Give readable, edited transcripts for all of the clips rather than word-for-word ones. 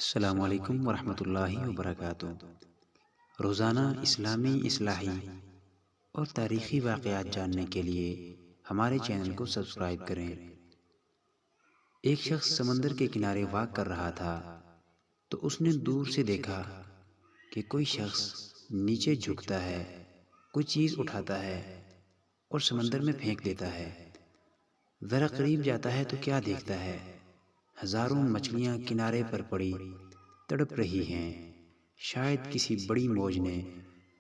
السلام علیکم ورحمۃ اللہ وبرکاتہ۔ روزانہ اسلامی اصلاحی اور تاریخی واقعات جاننے کے لیے ہمارے چینل کو سبسکرائب کریں۔ ایک شخص سمندر کے کنارے واک کر رہا تھا تو اس نے دور سے دیکھا کہ کوئی شخص نیچے جھکتا ہے، کوئی چیز اٹھاتا ہے اور سمندر میں پھینک دیتا ہے۔ ذرا قریب جاتا ہے تو کیا دیکھتا ہے؟ ہزاروں مچھلیاں کنارے پر پڑی تڑپ رہی ہیں۔ شاید کسی بڑی موج نے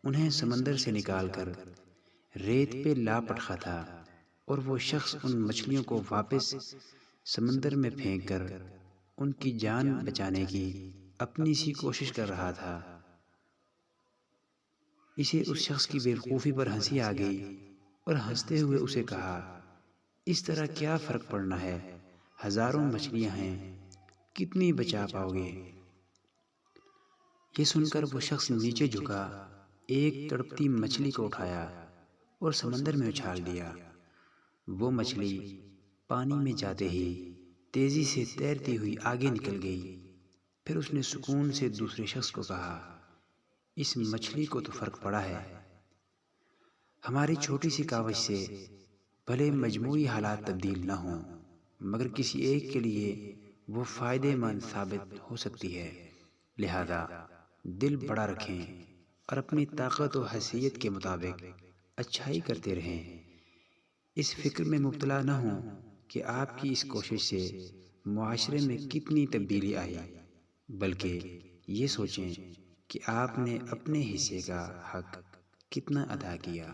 انہیں سمندر سے نکال کر ریت پہ لاپ رکھا تھا، اور وہ شخص ان مچھلیوں کو واپس سمندر میں پھینک کر ان کی جان بچانے کی اپنی سی کوشش کر رہا تھا۔ اسے اس شخص کی بے وقوفی پر ہنسی آ گئی اور ہنستے ہوئے اسے کہا، اس طرح کیا فرق پڑنا ہے؟ ہزاروں مچھلیاں ہیں، کتنی بچا پاؤ گے؟ یہ سن کر وہ شخص نیچے جھکا، ایک تڑپتی مچھلی کو اٹھایا اور سمندر میں اچھال دیا۔ وہ مچھلی پانی میں جاتے ہی تیزی سے تیرتی ہوئی آگے نکل گئی۔ پھر اس نے سکون سے دوسرے شخص کو کہا، اس مچھلی کو تو فرق پڑا ہے۔ ہماری چھوٹی سی کاوش سے بھلے مجموعی حالات تبدیل نہ ہوں، مگر کسی ایک کے لیے وہ فائدے مند ثابت ہو سکتی ہے۔ لہذا دل بڑا رکھیں اور اپنی طاقت و حیثیت کے مطابق اچھائی کرتے رہیں۔ اس فکر میں مبتلا نہ ہوں کہ آپ کی اس کوشش سے معاشرے میں کتنی تبدیلی آئی، بلکہ یہ سوچیں کہ آپ نے اپنے حصے کا حق کتنا ادا کیا۔